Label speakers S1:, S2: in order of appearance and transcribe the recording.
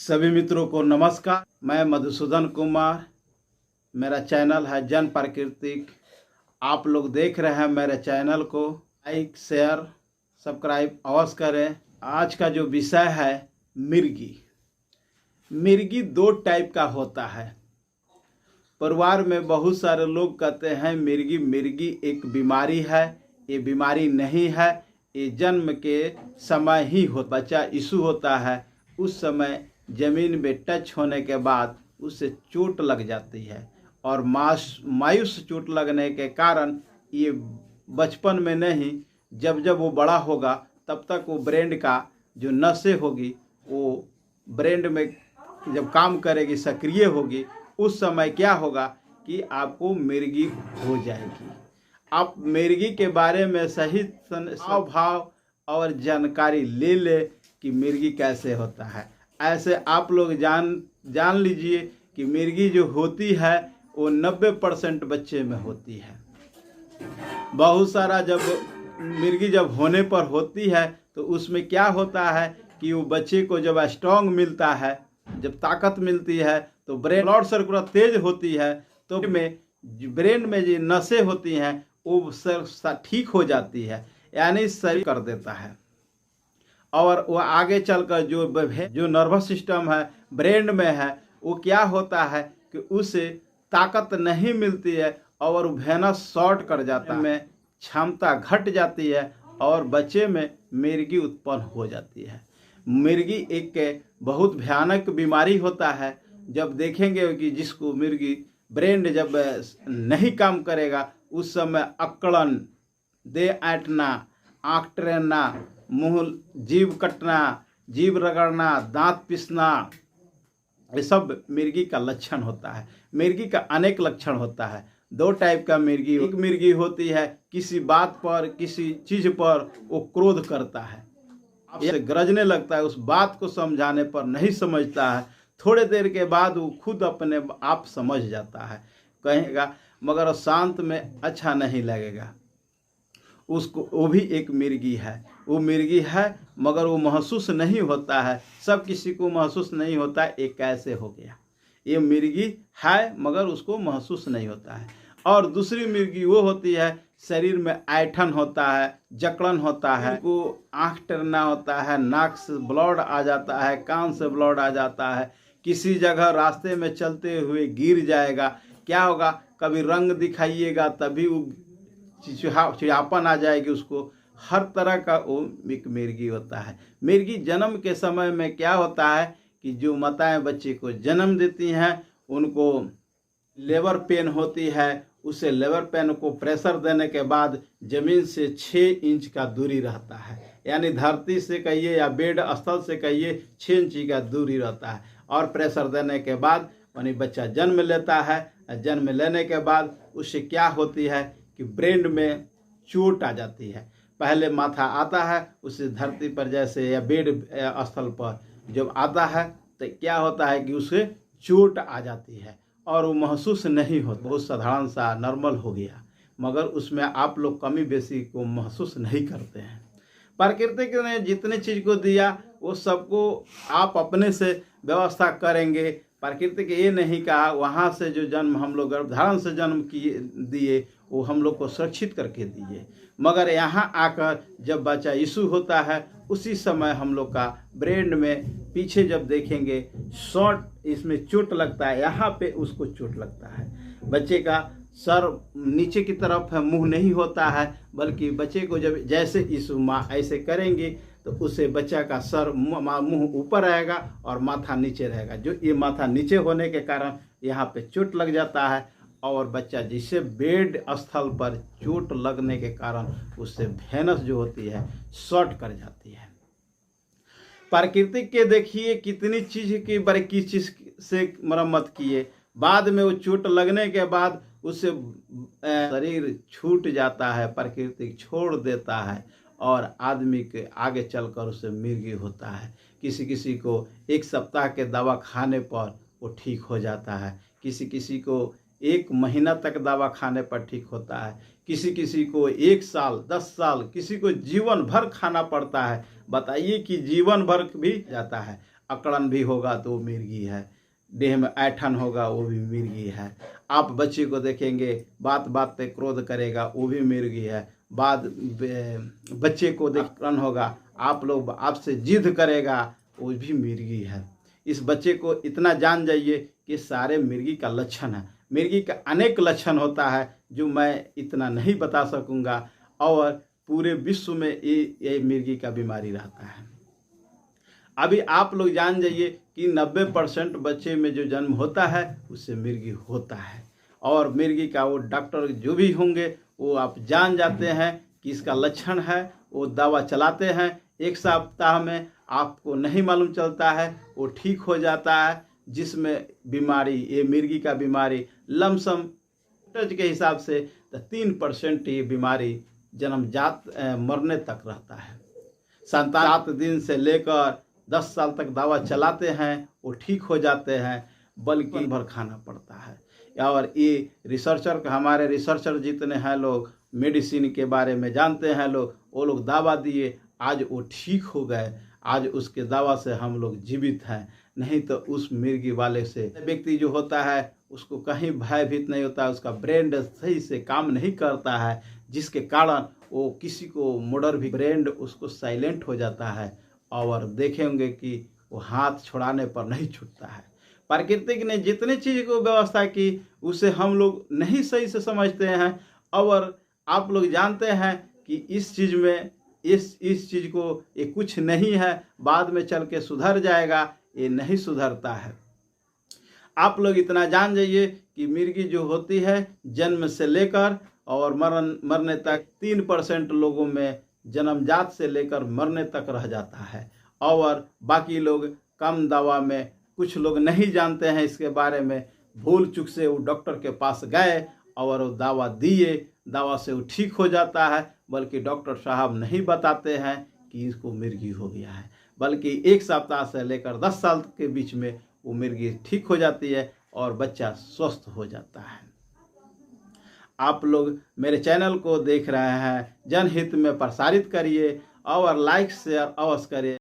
S1: सभी मित्रों को नमस्कार। मैं मधुसूदन कुमार, मेरा चैनल है जन प्राकृतिक। आप लोग देख रहे हैं मेरे चैनल को, लाइक शेयर सब्सक्राइब अवश्य करें। आज का जो विषय है मिर्गी। मिर्गी दो टाइप का होता है। परिवार में बहुत सारे लोग कहते हैं मिर्गी एक बीमारी है। ये बीमारी नहीं है, ये जन्म के समय ही बच्चा इशू होता है, उस समय जमीन में टच होने के बाद उसे चोट लग जाती है और मायूस चोट लगने के कारण ये बचपन में नहीं, जब वो बड़ा होगा तब तक वो ब्रेन का जो नसें होगी वो ब्रेन में जब काम करेगी, सक्रिय होगी, उस समय क्या होगा कि आपको मिर्गी हो जाएगी। आप मिर्गी के बारे में सही भाव और जानकारी ले ले कि मिर्गी कैसे होता है। ऐसे आप लोग जान लीजिए कि मिर्गी जो होती है वो 90% बच्चे में होती है। बहुत सारा जब मिर्गी जब होने पर होती है तो उसमें क्या होता है कि वो बच्चे को जब स्ट्रॉन्ग मिलता है, जब ताकत मिलती है तो ब्लड सर्कुलेशन तेज होती है, तो ब्रेन में जो नसें होती हैं वो ठीक हो जाती है, यानी सही कर देता है। और वो आगे चलकर जो नर्वस सिस्टम है ब्रेन में है, वो क्या होता है कि उसे ताकत नहीं मिलती है और वेनस शॉर्ट कर जाता है, में क्षमता घट जाती है और बच्चे में मिर्गी उत्पन्न हो जाती है। मिर्गी एक बहुत भयानक बीमारी होता है। जब देखेंगे कि जिसको मिर्गी ब्रेन जब नहीं काम करेगा उस समय अक्कड़न, दे ऐंठना, आँख ट्रेनना, मुंह जीभ कटना, जीभ रगड़ना, दांत पिसना, ये सब मिर्गी का लक्षण होता है। मिर्गी का अनेक लक्षण होता है। दो टाइप का मिर्गी। एक मिर्गी होती है किसी बात पर, किसी चीज पर वो क्रोध करता है, आपसे गरजने लगता है, उस बात को समझाने पर नहीं समझता है, थोड़े देर के बाद वो खुद अपने आप समझ जाता है, कहेगा, मगर शांत में अच्छा नहीं लगेगा उसको। वो भी एक मिर्गी है। वो मिर्गी है मगर वो महसूस नहीं होता है, सब किसी को महसूस नहीं होता है ये कैसे हो गया। ये मिर्गी है मगर उसको महसूस नहीं होता है। और दूसरी मिर्गी वो होती है शरीर में ऐंठन होता है, जकड़न होता है, को आँख टेरना होता है, नाक से ब्लड आ जाता है, कान से ब्लड आ जाता है, किसी जगह रास्ते में चलते हुए गिर जाएगा, क्या होगा, कभी रंग दिखाइएगा तभी वो चिड़चिड़ापन आ जाएगी उसको। हर तरह का वो एक मिर्गी होता है। मिर्गी जन्म के समय में क्या होता है कि जो माताएं बच्चे को जन्म देती हैं उनको लेबर पेन होती है, उसे लेबर पेन को प्रेशर देने के बाद जमीन से 6 इंच का दूरी रहता है, यानी धरती से कहिए या बेड स्थल से कहिए 6 इंच का दूरी रहता है। और प्रेशर देने के बाद यानी बच्चा जन्म लेता है। जन्म लेने के बाद उससे क्या होती है कि ब्रेन में चोट आ जाती है। पहले माथा आता है, उसे धरती पर जैसे या बेड स्थल पर जब आता है तो क्या होता है कि उसे चोट आ जाती है और वो महसूस नहीं होता, बहुत साधारण सा नॉर्मल हो गया, मगर उसमें आप लोग कमी बेसी को महसूस नहीं करते हैं। प्रकृति ने जितने चीज़ को दिया वो सबको आप अपने से व्यवस्था करेंगे। प्रकृति के ये नहीं कहा वहाँ से जो जन्म हम लोग गर्भधारण से जन्म किए दिए वो हम लोग को सुरक्षित करके दिए, मगर यहाँ आकर जब बच्चा इशू होता है उसी समय हम लोग का ब्रेन में पीछे जब देखेंगे शॉर्ट इसमें चोट लगता है, यहाँ पे उसको चोट लगता है। बच्चे का सर नीचे की तरफ है, मुंह नहीं होता है, बल्कि बच्चे को जब जैसे इशू माँ ऐसे करेंगी तो उससे बच्चा का सर मुंह ऊपर रहेगा और माथा नीचे रहेगा। जो ये माथा नीचे होने के कारण यहाँ पे चोट लग जाता है और बच्चा जिससे बेड स्थल पर चोट लगने के कारण उससे वेनस जो होती है शॉर्ट कर जाती है। प्राकृतिक के देखिए कितनी चीज की बारीकी चीज से मरम्मत किए, बाद में वो चोट लगने के बाद उससे शरीर छूट जाता है, प्राकृतिक छोड़ देता है और आदमी के आगे चलकर उसे मिर्गी होता है। किसी किसी को 1 सप्ताह के दवा खाने पर वो ठीक हो जाता है, किसी किसी को 1 महीना तक दवा खाने पर ठीक होता है, किसी किसी को 1 साल, 10 साल, किसी को जीवन भर खाना पड़ता है। बताइए कि जीवन भर भी जाता है। अकड़न भी होगा तो वो मिर्गी है, देह में ऐठन होगा वो भी मिर्गी है। आप बच्चे को देखेंगे बात बात पे क्रोध करेगा वो भी मिर्गी है। बच्चे को देखन होगा आप लोग आपसे जिद करेगा वो भी मिर्गी है। इस बच्चे को इतना जान जाइए कि सारे मिर्गी का लक्षण है। मिर्गी का अनेक लक्षण होता है जो मैं इतना नहीं बता सकूंगा, और पूरे विश्व में ये मिर्गी का बीमारी रहता है। अभी आप लोग जान जाइए कि 90% बच्चे में जो जन्म होता है उससे मिर्गी होता है, और मिर्गी का वो डॉक्टर जो भी होंगे वो आप जान जाते हैं कि इसका लक्षण है, वो दवा चलाते हैं। एक सप्ताह में आपको नहीं मालूम चलता है वो ठीक हो जाता है, जिसमें बीमारी ये मिर्गी का बीमारी लमसम के हिसाब से 3% ये बीमारी जन्मजात मरने तक रहता है। 7 दिन से लेकर 10 साल तक दवा चलाते हैं वो ठीक हो जाते हैं, बल्कि भर खाना पड़ता है। और ये हमारे रिसर्चर जितने हैं लोग मेडिसिन के बारे में जानते हैं लोग, वो लोग दवा दिए आज वो ठीक हो गए, आज उसके दवा से हम लोग जीवित हैं। नहीं तो उस मिर्गी वाले से व्यक्ति जो होता है उसको कहीं भयभीत नहीं होता, उसका ब्रेन सही से काम नहीं करता है, जिसके कारण वो किसी को मर्डर भी ब्रेन उसको साइलेंट हो जाता है, और देखेंगे कि वो हाथ छुड़ाने पर नहीं छूटता है। प्राकृतिक ने जितने चीज़ को व्यवस्था की उसे हम लोग नहीं सही से समझते हैं, और आप लोग जानते हैं कि इस चीज़ में इस चीज़ को ये कुछ नहीं है, बाद में चल के सुधर जाएगा, ये नहीं सुधरता है। आप लोग इतना जान जाइए कि मिर्गी जो होती है जन्म से लेकर और मरने तक 3% लोगों में जन्मजात से लेकर मरने तक रह जाता है, और बाकी लोग कम दवा में, कुछ लोग नहीं जानते हैं इसके बारे में, भूल चूक से वो डॉक्टर के पास गए और वो दवा दिए, दवा से वो ठीक हो जाता है, बल्कि डॉक्टर साहब नहीं बताते हैं कि इसको मिर्गी हो गया है, बल्कि 1 सप्ताह से लेकर 10 साल के बीच में वो मिर्गी ठीक हो जाती है और बच्चा स्वस्थ हो जाता है। आप लोग मेरे चैनल को देख रहे हैं, जनहित में प्रसारित करिए और लाइक शेयर अवश्य करिए।